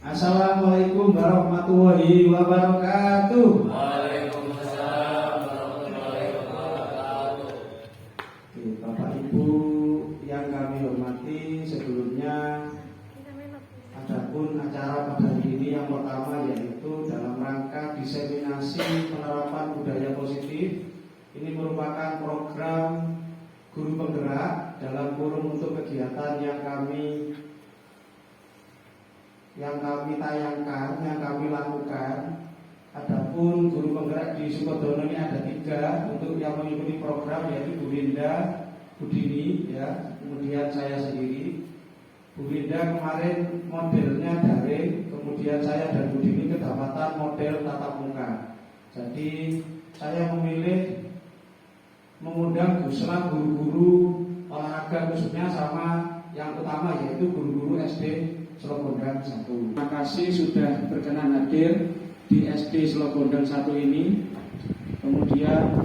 Assalamualaikum warahmatullahi wabarakatuh. Waalaikumsalam warahmatullahi wabarakatuh. Oke, Bapak Ibu yang kami hormati, sebelumnya adapun acara pada hari ini yang pertama yaitu dalam rangka diseminasi penerapan budaya positif. Ini merupakan program guru penggerak dalam kurung untuk kegiatan yang kami tayangkan, yang kami lakukan. Adapun guru penggerak di Sukodono ini ada 3 untuk yang mengikuti program, yaitu Bu Linda, Bu Dini, ya, kemudian saya sendiri. Bu Linda kemarin modelnya daring, kemudian saya dan Bu Dini kedapatan model tatap muka. Jadi saya memilih mengundang Gusla guru-guru olahraga khususnya, sama yang utama yaitu guru-guru SD Selogondang 1. Terima kasih sudah berkenan hadir di SD Selogondang 1 ini. Kemudian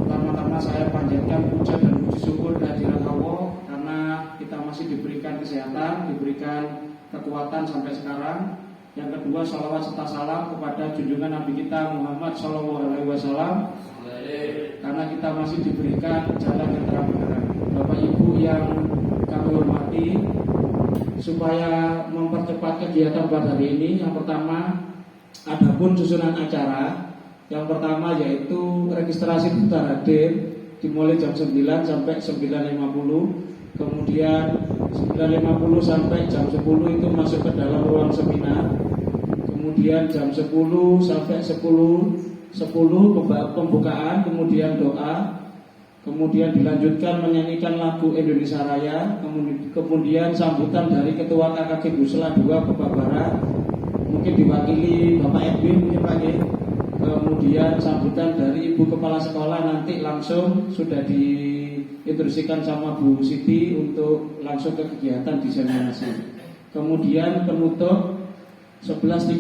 pertama-tama saya panjatkan puja dan puji syukur kehadirat Allah karena kita masih diberikan kesehatan, diberikan kekuatan sampai sekarang. Yang kedua, salawat serta salam kepada junjungan Nabi kita Muhammad SAW, karena kita masih diberikan jalan yang terang benderang. Bapak Ibu yang kami hormati, supaya mempercepat kegiatan pada hari ini, yang pertama, adapun susunan acara. Yang pertama yaitu registrasi daftar hadir dimulai jam 9 sampai 9.50. Kemudian 9.50 sampai jam 10 itu masuk ke dalam ruang seminar. Kemudian jam 10 sampai 10.10 pembukaan, kemudian doa. Kemudian dilanjutkan menyanyikan lagu Indonesia Raya. Kemudian sambutan dari Ketua KKG Gusla 2 Pebabara, mungkin diwakili Bapak Edwin, mungkin Pak G. Kemudian sambutan dari Ibu Kepala Sekolah nanti langsung sudah diinstruksikan sama Bu Siti untuk langsung ke kegiatan diseminasi. Kemudian penutup 11.30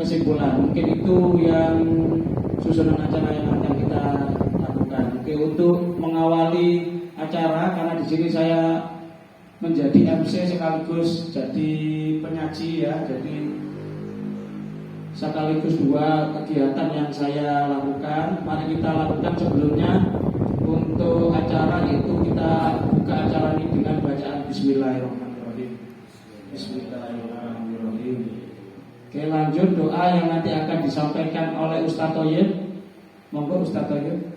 kesimpulan. Mungkin itu yang susunan acara yang akan kita lakukan. Oke, untuk mengawali acara, karena di sini saya menjadi MC sekaligus jadi penyaji, ya, jadi sekaligus 2 kegiatan yang saya lakukan. Mari kita lakukan sebelumnya untuk acara, yaitu kita buka acara ini dengan bacaan Bismillahirrahmanirrahim. Bismillahirrahmanirrahim. Oke, lanjut doa yang nanti akan disampaikan oleh Ustadz Thoyib. Monggo Ustadz Thoyib.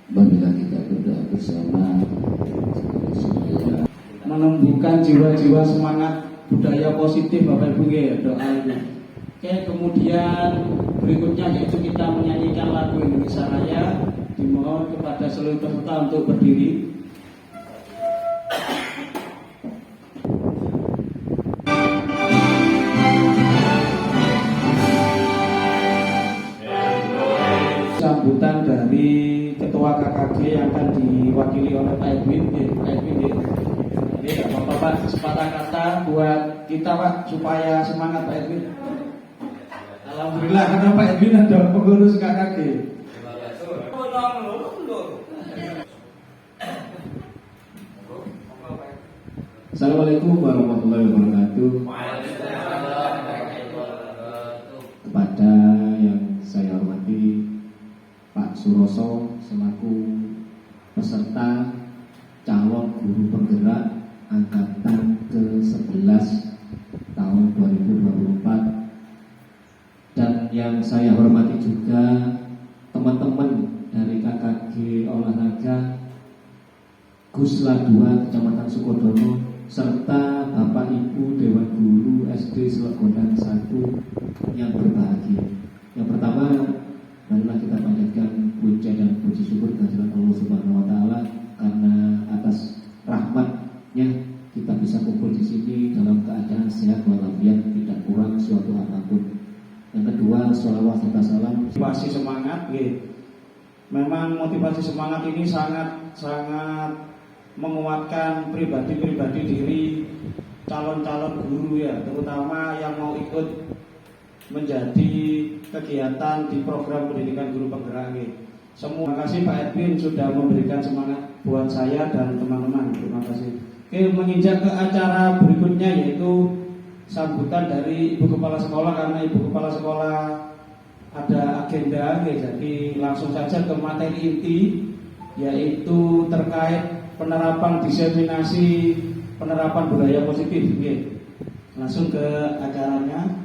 Marilah kita berdoa bersama supaya menumbuhkan jiwa-jiwa semangat budaya positif, Bapak Ibu, ya, doa ini. Oke, kemudian berikutnya yaitu kita menyanyikan lagu Indonesia Raya. Dimohon kepada seluruh peserta untuk berdiri. Sambutan dari Ketua KKG yang akan diwakili oleh Pak Edwin. Pak Edwin, ini Bapak sepatah kata buat kita, Pak, supaya semangat, Pak Edwin. Alhamdulillah, karena Pak Edwin ada pengurus KKG. Assalamualaikum warahmatullahi wabarakatuh. Kepada yang saya hormati Pak Suroso selaku peserta calon guru penggerak angkatan ke-11 tahun 2024, dan yang saya hormati juga teman-teman dari KKG Olahraga Gusla 2 Kecamatan Sukodono, serta Bapak Ibu Dewan Guru SD Selogondang 1 yang berbahagia. Yang pertama, marilah kita panjatkan puja dan puji syukur kehadirat Allah Subhanahu wa taala, karena atas rahmatnya kita bisa kumpul di sini dalam keadaan sehat walafiat, tidak kurang suatu apapun. Yang kedua, sholawat serta salam Motivasi semangat, ya. Memang motivasi semangat ini sangat menguatkan pribadi-pribadi diri calon-calon guru, ya, terutama yang mau ikut menjadi kegiatan di program pendidikan guru penggerak. Terima kasih Pak Edwin sudah memberikan semangat buat saya dan teman-teman. Terima kasih. Oke, menginjak ke acara berikutnya yaitu sambutan dari Ibu Kepala Sekolah, karena Ibu Kepala Sekolah ada agenda, jadi langsung saja ke materi inti, yaitu terkait penerapan diseminasi penerapan budaya positif. Langsung ke acaranya.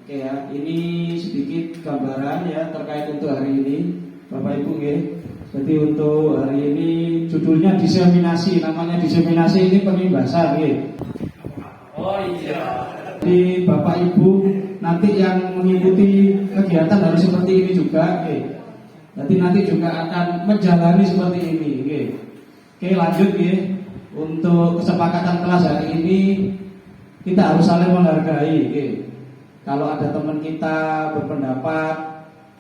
Oke ya, ini sedikit gambaran ya terkait untuk hari ini, Bapak Ibu ya. Jadi untuk hari ini judulnya diseminasi, namanya diseminasi ini pengimbasan ya. Oh iya. Jadi Bapak Ibu nanti yang mengikuti kegiatan harus seperti ini juga ya. Jadi nanti juga akan menjalani seperti ini ya. Oke, lanjut ya. Untuk kesepakatan kelas hari ini kita harus saling menghargai ya. Kalau ada teman kita berpendapat,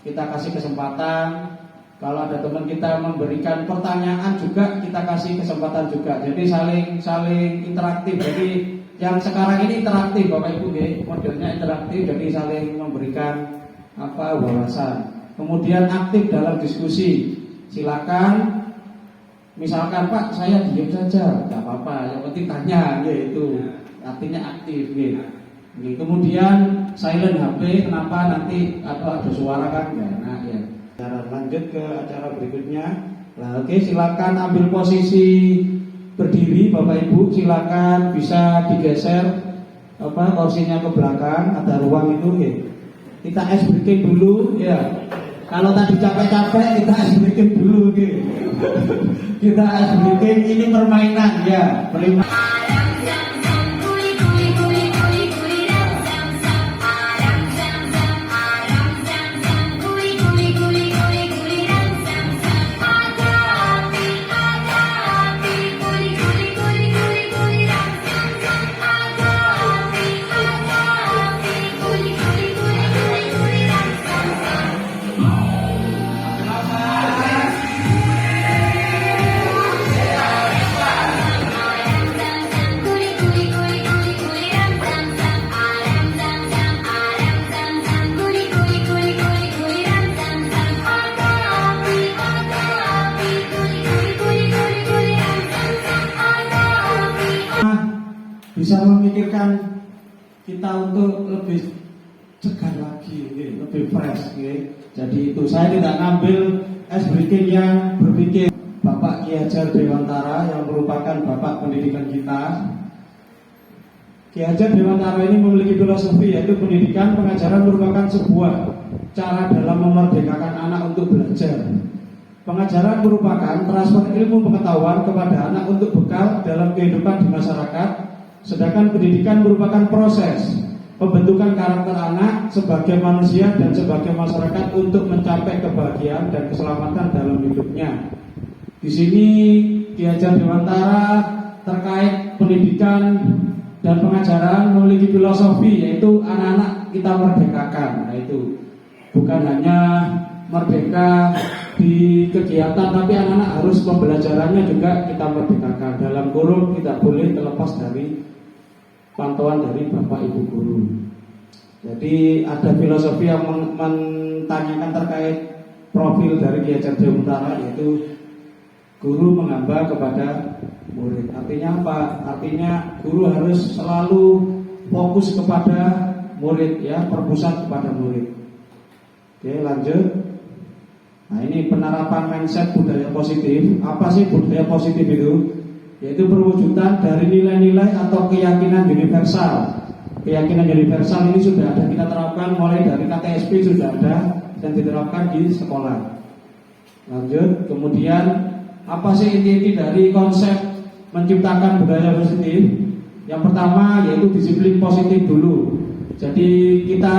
kita kasih kesempatan. Kalau ada teman kita memberikan pertanyaan juga, kita kasih kesempatan juga. Jadi saling interaktif. Jadi yang sekarang ini interaktif, Bapak Ibu ya, modelnya interaktif. Jadi saling memberikan wawasan. Kemudian aktif dalam diskusi. Silakan. Misalkan Pak, saya diam saja, tidak apa-apa. Yang penting tanya, itu artinya aktif. Kemudian silent HP, kenapa nanti ada suara kan nggak enak ya. Lanjut ke acara berikutnya. Nah, oke, silakan ambil posisi berdiri, Bapak Ibu. Silakan bisa digeser kursinya ke belakang, ada ruang itu ya. Kita ice breaking dulu ya. Kalau tadi capek-capek, kita ice breaking dulu ya. Kita ice breaking, ini permainan ya, permainan. Bisa memikirkan kita untuk lebih segar lagi, lebih fresh. Jadi itu saya tidak ngambil ice breaking yang berpikir Bapak Ki Hajar Dewantara yang merupakan Bapak pendidikan kita. Ki Hajar Dewantara ini memiliki filosofi, yaitu pendidikan pengajaran merupakan sebuah cara dalam memerdekakan anak untuk belajar. Pengajaran merupakan transfer ilmu pengetahuan kepada anak untuk bekal dalam kehidupan di masyarakat. Sedangkan pendidikan merupakan proses pembentukan karakter anak sebagai manusia dan sebagai masyarakat untuk mencapai kebahagiaan dan keselamatan dalam hidupnya. Di sini Ki Hajar Dewantara terkait pendidikan dan pengajaran memiliki filosofi, yaitu anak-anak kita merdekakan. Nah itu bukan hanya merdeka di kegiatan, tapi anak-anak harus pembelajarannya juga kita merdekakan. Dalam kurung tidak boleh terlepas dari pantauan dari Bapak Ibu guru. Jadi ada filosofi yang mentanyakan terkait profil dari Ki Hajar Dewantara, yaitu guru mengamba kepada murid. Artinya apa? Artinya guru harus selalu fokus kepada murid ya, berpusat kepada murid. Oke, lanjut. Nah, ini penerapan mindset budaya positif. Apa sih budaya positif itu? Yaitu perwujudan dari nilai-nilai atau keyakinan universal. Keyakinan universal ini sudah ada kita terapkan mulai dari KTSP, sudah ada dan diterapkan di sekolah. Lanjut, kemudian apa sih inti-inti dari konsep menciptakan budaya positif? Yang pertama yaitu disiplin positif dulu. Jadi kita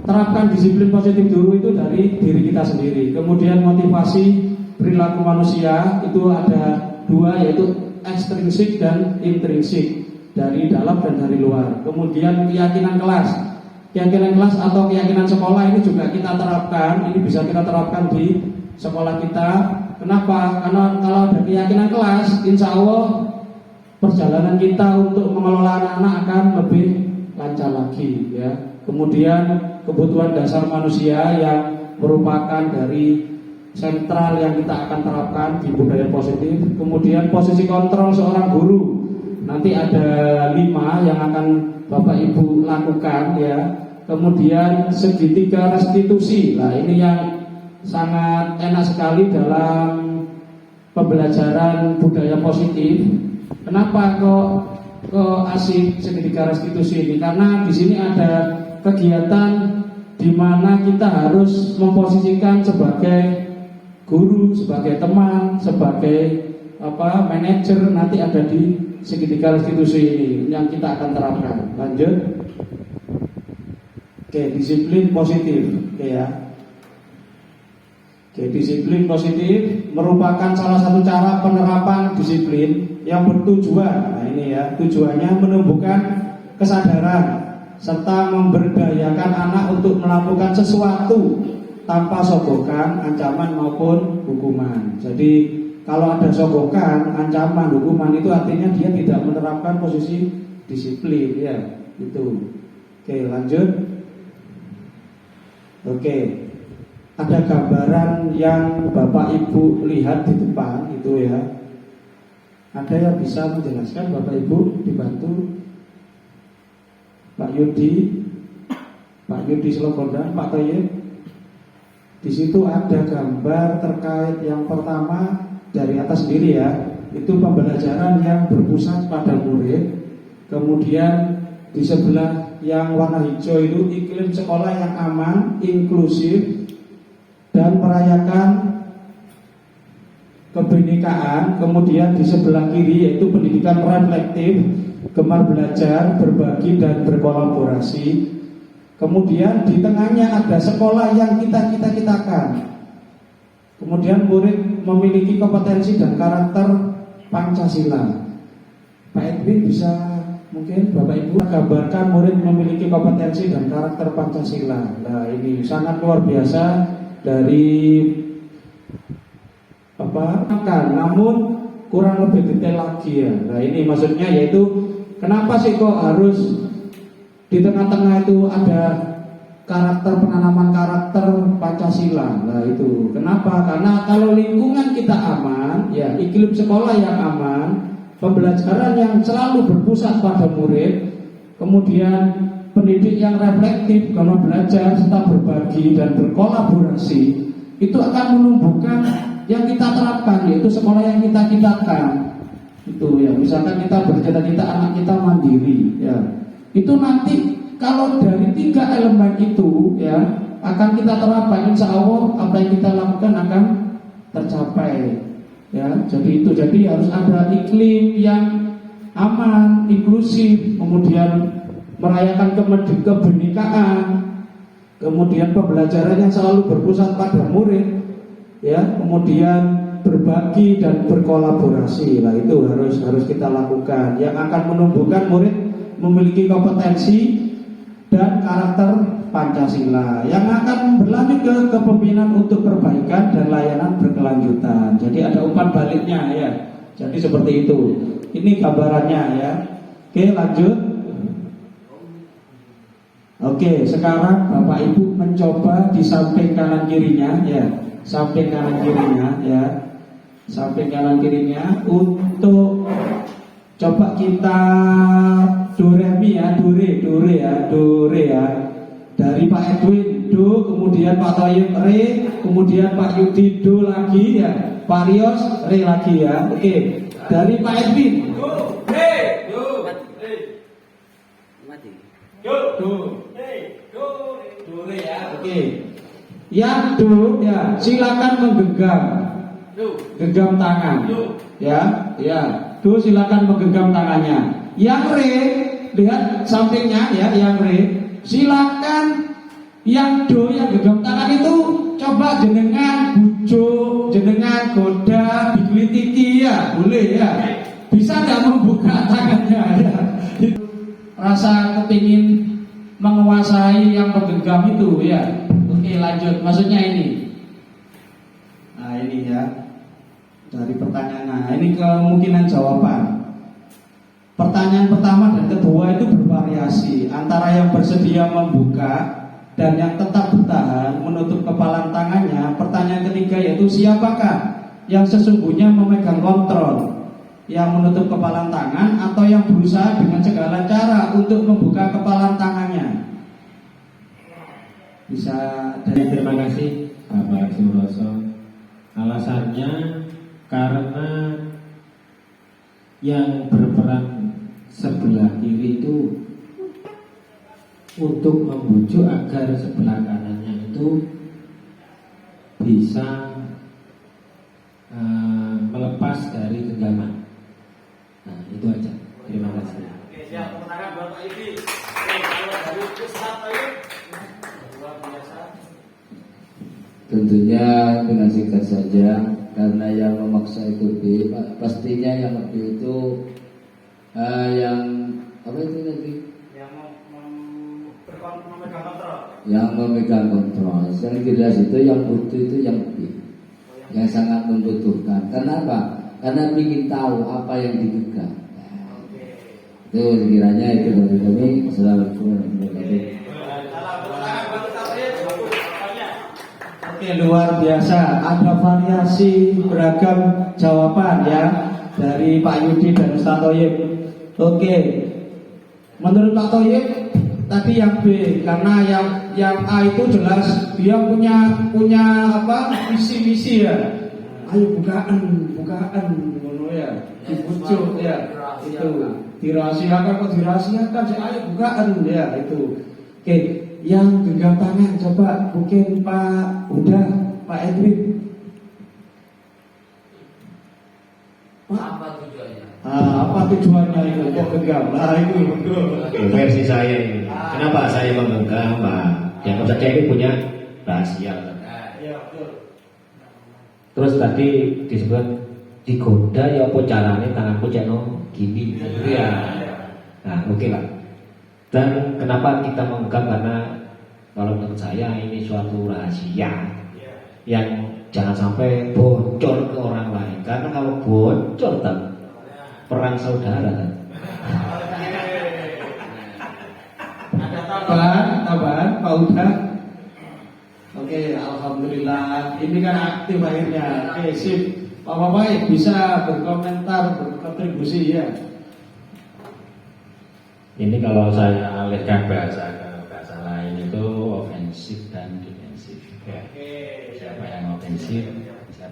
terapkan disiplin positif dulu itu dari diri kita sendiri. Kemudian motivasi perilaku manusia itu ada dua, yaitu ekstrinsik dan intrinsik, dari dalam dan dari luar. Kemudian keyakinan kelas atau keyakinan sekolah ini juga kita terapkan. Ini bisa kita terapkan di sekolah kita. Kenapa? Karena kalau ada keyakinan kelas, insya Allah perjalanan kita untuk mengelola anak-anak akan lebih lancar lagi ya. Kemudian kebutuhan dasar manusia yang merupakan dari sentral yang kita akan terapkan di budaya positif. Kemudian posisi kontrol seorang guru, nanti ada 5 yang akan Bapak Ibu lakukan ya. Kemudian segitiga restitusi. Nah, ini yang sangat enak sekali dalam pembelajaran budaya positif. Kenapa kok asik segitiga restitusi ini? Karena di sini ada kegiatan di mana kita harus memposisikan sebagai guru, sebagai teman, sebagai manajer, nanti ada di segitiga restitusi ini yang kita akan terapkan. Lanjut. Oke, disiplin positif. Oke ya. Oke, disiplin positif merupakan salah satu cara penerapan disiplin yang bertujuan. Nah, ini ya, tujuannya menumbuhkan kesadaran serta memberdayakan anak untuk melakukan sesuatu tanpa sogokan, ancaman maupun hukuman. Jadi kalau ada sogokan, ancaman, hukuman itu artinya dia tidak menerapkan posisi disiplin ya. Itu. Oke, lanjut. Oke. Ada gambaran yang Bapak Ibu lihat di depan itu ya. Ada yang bisa menjelaskan Bapak Ibu, dibantu Pak Yudi Slogondan, Pak Toyib. Di situ ada gambar terkait yang pertama dari atas sendiri ya. Itu pembelajaran yang berpusat pada murid. Kemudian di sebelah yang warna hijau itu iklim sekolah yang aman, inklusif dan merayakan kebinekaan. Kemudian di sebelah kiri yaitu pendidikan reflektif, gemar belajar, berbagi dan berkolaborasi. Kemudian di tengahnya ada sekolah yang kita-kita-kitakan. Kemudian murid memiliki kompetensi dan karakter Pancasila. Pak Edwin bisa mungkin Bapak Ibu gambarkan murid memiliki kompetensi dan karakter Pancasila. Nah, ini sangat luar biasa dari namun kurang lebih detail lagi ya. Nah, ini maksudnya yaitu kenapa sih kok harus di tengah-tengah itu ada karakter, penanaman karakter Pancasila. Nah itu kenapa? Karena kalau lingkungan kita aman, ya iklim sekolah yang aman, pembelajaran yang selalu berpusat pada murid, kemudian pendidik yang reflektif, karena belajar serta berbagi dan berkolaborasi, itu akan menumbuhkan yang kita terapkan, yaitu sekolah yang kita ciptakan. Itu ya, misalkan kita bercita-cita anak kita mandiri, ya. Itu nanti kalau dari 3 elemen itu ya akan kita terapkan, insya Allah apa yang kita lakukan akan tercapai ya. Jadi harus ada iklim yang aman, inklusif, kemudian merayakan kebinekaan, kemudian pembelajaran yang selalu berpusat pada murid ya, kemudian berbagi dan berkolaborasi. Nah itu harus kita lakukan yang akan menumbuhkan murid memiliki kompetensi dan karakter Pancasila yang akan berlanjut ke kepemimpinan untuk perbaikan dan layanan berkelanjutan. Jadi ada umpan baliknya ya. Jadi seperti itu. Ini gambarannya ya. Oke, lanjut. Oke, sekarang Bapak Ibu mencoba di samping kanan kirinya ya. Samping kanan kirinya ya. Samping kanan kirinya untuk coba kita do re mi ya, do re ya. Dari Pak Edwin do, kemudian Pak Toyib re, kemudian Pak Yudi do lagi ya, Pak Rios re lagi ya. Oke. Dari Pak Edwin do re do re ya. Oke. Yang do ya, silakan genggam tangan. Ya. Do silakan menggenggam tangannya. Yang re, lihat sampingnya ya, yang re. Silakan yang do yang genggam tangan itu coba jenengan bujuk, jenengan goda, digelitiki ya, boleh ya. Bisa nggak membuka tangannya ya. Rasa kepingin menguasai yang menggenggam itu ya. Oke, lanjut. Maksudnya ini. Nah, ini ya. Dari pertanyaan. Nah, ini kemungkinan jawaban. Pertanyaan pertama dan kedua itu bervariasi antara yang bersedia membuka dan yang tetap bertahan menutup kepala kepalan tangannya. Pertanyaan ketiga yaitu siapakah yang sesungguhnya memegang kontrol, yang menutup kepalan tangan atau yang berusaha dengan segala cara untuk membuka kepalan tangannya? Bisa dari. Terima kasih Bapak Suroso. Alasannya karena yang berperan sebelah kiri itu untuk membujuk agar sebelah kanannya itu bisa melepas dari genggaman. Nah, itu aja. Terima kasih. Oke, siap. Tepuk tangan buat Pak Ibi. Kalau dari Ustaz Tayyib, luar biasa. Tentunya dengan singkat saja, karena yang memaksa itu B, pastinya yang B itu yang apa itu tadi? Yang memegang kontrol. Yang memegang kontrol. Yang jelas itu yang butuh itu yang B, yang sangat membutuhkan. Kenapa? Karena ingin tahu apa yang diduga. Itu sekiranya itu dari kami. Assalamualaikum warahmatullahi wabarakatuh. Oke, luar biasa. Ada variasi beragam jawaban ya dari Pak Yudi dan Ustaz Thoyib. Oke, menurut Pak Thoyib tadi yang B, karena yang A itu jelas dia punya apa misi ya. Ayo bukaan, ngono ya, dibujuk ya, itu dirahasiakan kok dirahasiakan, ayo bukaan ya itu. Oke, yang genggam tangan coba mungkin Pak Pak Edwin. Apa tujuannya? Apa tujuannya itu? Kok genggam? Nah itu betul. Versi saya ini. Kenapa saya menggenggam, Pak? Yang saja ini punya rahasia. Iya betul. Terus tadi disebut digoda ya apa caranya tanganku ceno gini gitu ya. Nah oke lah. Dan kenapa kita menggenggam? Karena kalau menurut saya ini suatu rahasia yang jangan sampai bocor ke orang lain. Karena kalau bocor perang saudara kan. Ada tambahan Pak Uda. Oke, alhamdulillah. Ini kan aktif akhirnya. Oke, sip. Bapak-bapak bisa berkomentar, berkontribusi ya. Ini kalau saya alihkan bahasa ke bahasa lain itu ofensif dan defensif. Ya. Siapa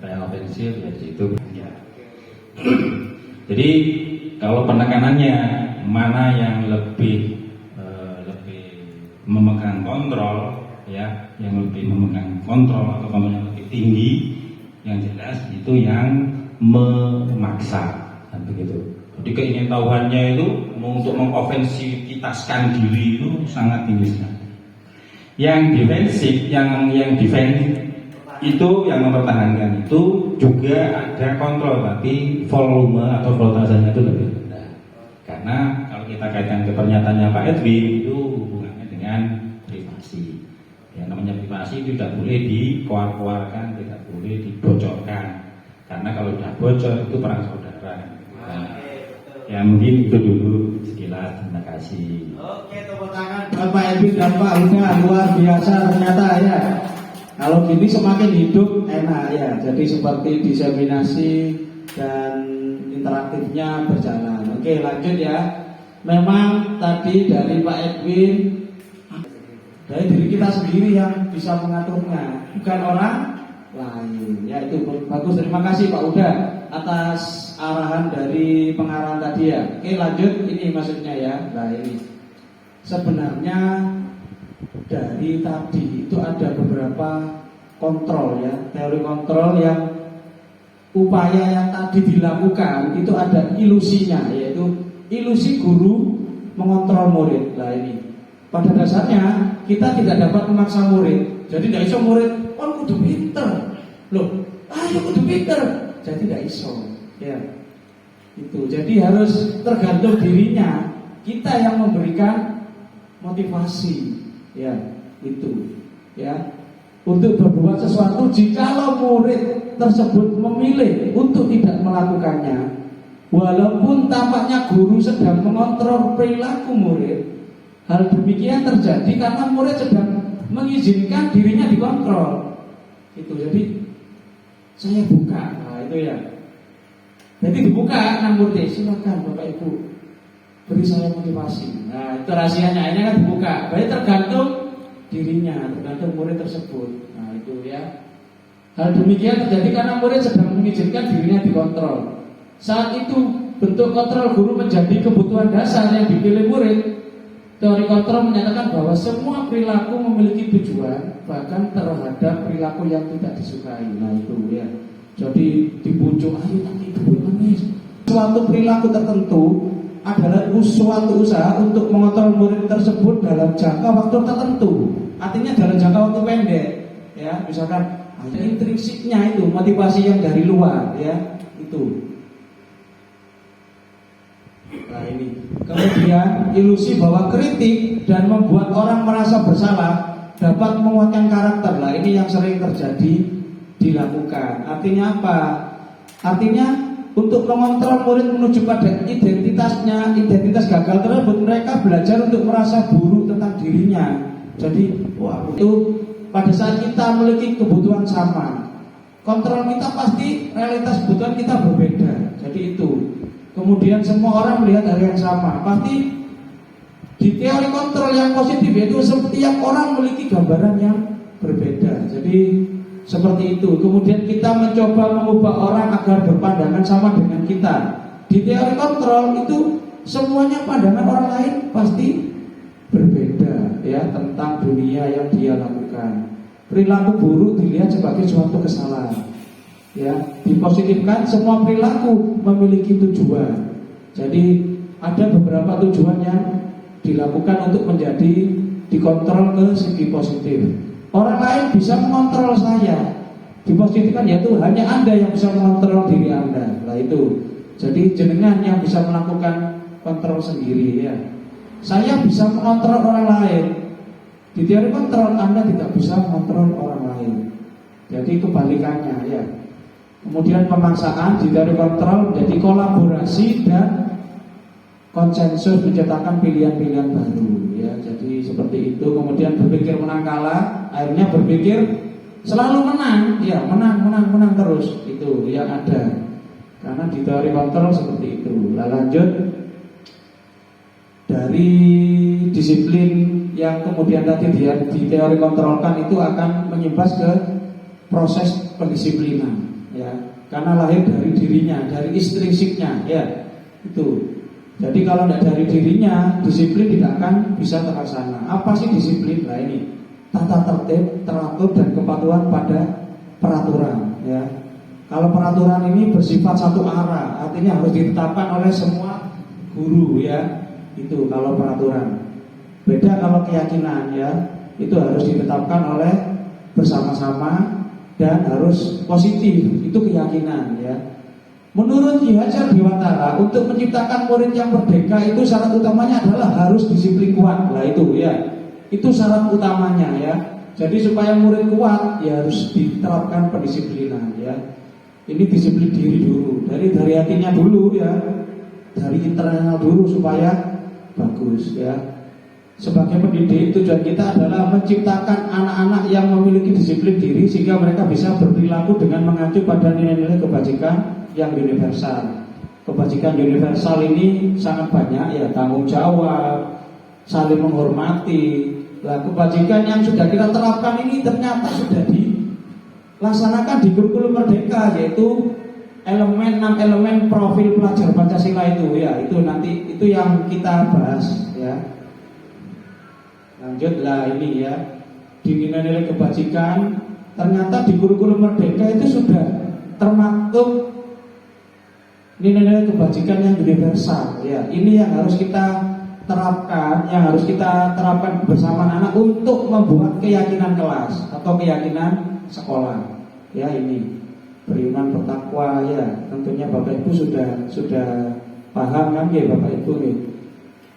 yang ofensif ya itu. Jadi kalau penekanannya mana yang lebih memegang kontrol, ya, yang lebih memegang kontrol atau kontrolnya lebih tinggi, yang jelas itu yang memaksa, kan begitu. Jadi keingintahuannya itu untuk mengofensivitaskan diri itu sangat tinggi sekali. Yang defensif, yang defensif itu yang mempertahankan itu juga ada kontrol, tapi volume atau voltasenya itu lebih rendah. Karena kalau kita kaitkan ke pernyataannya Pak Edwin itu hubungannya dengan privasi. Yang namanya privasi itu tidak boleh dikoar-koarkan, tidak boleh dibocorkan. Karena kalau sudah bocor itu perang saudara. Nah, ya mungkin itu dulu sekilas. Terima kasih. Oke, tepuk tangan Bapak Edwin dan Pak Uda, luar biasa ternyata ya. Kalau gini semakin hidup enak ya. Jadi seperti diseminasi dan interaktifnya berjalan. Oke, lanjut ya. Memang tadi dari Pak Edwin, dari diri kita sendiri yang bisa mengaturnya, bukan orang lain. Ya itu bagus. Terima kasih Pak Uda atas arahan dari pengarahan tadi ya. Oke, lanjut. Ini maksudnya ya. Nah ini sebenarnya dari tadi itu ada beberapa kontrol ya, teori kontrol yang upaya yang tadi dilakukan itu ada ilusinya, yaitu ilusi guru mengontrol murid. Nah ini pada dasarnya kita tidak dapat memaksa murid. Jadi tidak iso murid, oh kudu pinter loh, ayo kudu pinter, jadi tidak iso ya. Itu jadi harus tergantung dirinya, kita yang memberikan motivasi ya, itu ya, untuk berbuat sesuatu. Jikalau murid tersebut memilih untuk tidak melakukannya, walaupun tampaknya guru sedang mengontrol perilaku murid, hal demikian terjadi karena murid sedang mengizinkan dirinya dikontrol. Itu jadi saya buka, nah itu ya. Jadi dibuka nang murid, silakan Bapak Ibu beri saya motivasi. Nah itu rahasianya, ini kan dibuka. Berarti tergantung dirinya, tergantung murid tersebut. Nah itu ya. Hal demikian terjadi karena murid sedang mengizinkan dirinya dikontrol. Saat itu bentuk kontrol guru menjadi kebutuhan dasar yang dipilih murid. Teori kontrol menyatakan bahwa semua perilaku memiliki tujuan, bahkan terhadap perilaku yang tidak disukai. Nah itu ya. Jadi dibujuk, ayo nanti dulu manis. Suatu perilaku tertentu adalah suatu usaha untuk mengontrol murid tersebut dalam jangka waktu tertentu. Artinya dalam jangka waktu pendek. Ya, misalkan ada intrinsiknya itu motivasi yang dari luar, ya itu. Nah ini. Kemudian ilusi bahwa kritik dan membuat orang merasa bersalah dapat menguatkan karakter. Nah ini yang sering terjadi dilakukan. Artinya apa? Artinya untuk mengontrol murid menuju pada identitasnya, identitas gagal tersebut, mereka belajar untuk merasa buruk tentang dirinya. Jadi, wah itu pada saat kita memiliki kebutuhan sama, kontrol kita pasti realitas kebutuhan kita berbeda. Jadi itu. Kemudian semua orang melihat hal yang sama. Pasti di teori kontrol yang positif yaitu setiap orang memiliki gambaran yang berbeda. Jadi seperti itu. Kemudian kita mencoba mengubah orang agar berpandangan sama dengan kita. Di teori kontrol itu semuanya pandangan orang lain pasti berbeda ya tentang dunia yang dia lakukan. Perilaku buruk dilihat sebagai suatu kesalahan. Ya, dipositifkan semua perilaku memiliki tujuan. Jadi ada beberapa tujuan yang dilakukan untuk menjadi dikontrol ke segi positif. Orang lain bisa mengontrol saya. Dipositifkan yaitu hanya Anda yang bisa mengontrol diri Anda. Nah itu. Jadi jenengan yang bisa melakukan kontrol sendiri ya. Saya bisa mengontrol orang lain. Di teori kontrol Anda tidak bisa mengontrol orang lain. Jadi kebalikannya ya. Kemudian pemaksaan di teori kontrol menjadi kolaborasi dan konsensus menciptakan pilihan-pilihan baru ya. Jadi seperti itu. Kemudian berpikir menang kalah, akhirnya berpikir selalu menang ya, menang terus. Itu yang ada. Karena di teori kontrol seperti itu. Nah, lanjut dari disiplin yang kemudian tadi di teori kontrolkan itu akan menyimbas ke proses pendisiplinan ya, karena lahir dari dirinya, dari intrinsiknya ya itu. Jadi kalau tidak dari dirinya, disiplin tidak akan bisa terlaksana. Apa sih disiplin? Nah ini tata tertib, teratur dan kepatuhan pada peraturan ya. Kalau peraturan ini bersifat satu arah, artinya harus ditetapkan oleh semua guru ya. Itu kalau peraturan. Beda kalau keyakinan ya, itu harus ditetapkan oleh bersama-sama dan harus positif, itu keyakinan ya. Menurut Ki Hajar Dewantara, untuk menciptakan murid yang merdeka itu syarat utamanya adalah harus disiplin kuat. Lah itu ya, itu syarat utamanya ya. Jadi supaya murid kuat ya harus diterapkan pendisiplinan ya. Ini disiplin diri dulu, dari hatinya dulu ya, dari internal dulu supaya bagus ya. Sebagai pendidik, tujuan kita adalah menciptakan anak-anak yang memiliki disiplin diri sehingga mereka bisa berperilaku dengan mengacu pada nilai-nilai kebajikan yang universal. Kebajikan universal ini sangat banyak ya, tanggung jawab, saling menghormati. Nah, kebajikan yang sudah kita terapkan ini ternyata sudah dilaksanakan di kurikulum Merdeka, yaitu 6 elemen profil pelajar Pancasila itu ya, itu nanti itu yang kita bahas ya. Lanjutlah ini ya, di nilai-nilai kebajikan ternyata di kurikulum Merdeka itu sudah termaktub nilai-nilai kebajikan yang universal ya. Ini yang harus kita terapkan, yang harus kita terapkan bersama anak untuk membuat keyakinan kelas atau keyakinan sekolah ya. Ini beriman, bertakwa ya, tentunya Bapak Ibu sudah paham kan ya Bapak Ibu nih.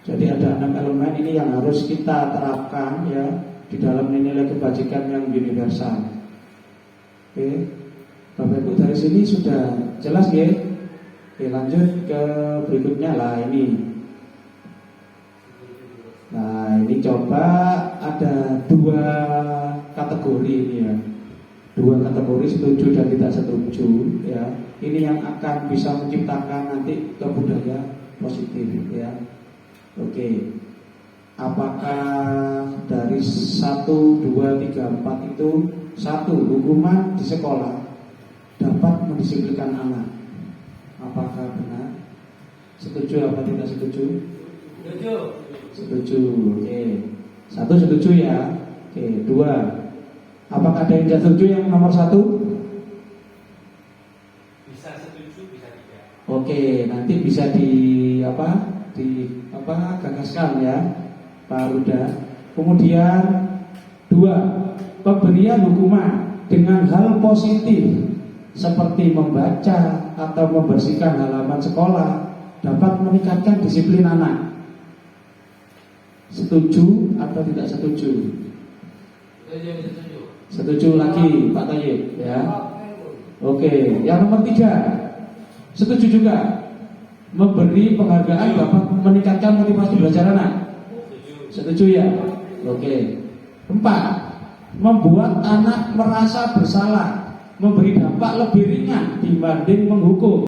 Jadi ada 6 elemen ini yang harus kita terapkan ya di dalam nilai kebajikan yang universal. Oke, Bapak Ibu dari sini sudah jelas ya. Oke, lanjut ke berikutnya lah ini. Nah ini coba ada 2 kategori ini ya. dua kategori setuju dan tidak setuju ya. Ini yang akan bisa menciptakan nanti kebudayaan positif ya. Oke. Apakah dari 1, 2, 3, 4 itu satu hukuman di sekolah dapat mendisiplinkan anak? Apakah benar? Setuju apa tidak setuju? Setuju. Setuju. Oke. Satu setuju ya. Oke. Dua. Apakah ada yang tidak setuju yang nomor 1? Bisa setuju, bisa tidak. Oke. Nanti bisa gagaskan ya, Pak Ruda. Kemudian 2, pemberian hukuman dengan hal positif seperti membaca atau membersihkan halaman sekolah dapat meningkatkan disiplin anak. Setuju atau tidak setuju? Setuju. Setuju lagi Pak Tayyib ya. Oke, yang nomor 3, setuju juga memberi penghargaan dapat meningkatkan motivasi belajar anak. Setuju ya? Oke. 4, membuat anak merasa bersalah, memberi dampak lebih ringan dibanding menghukum.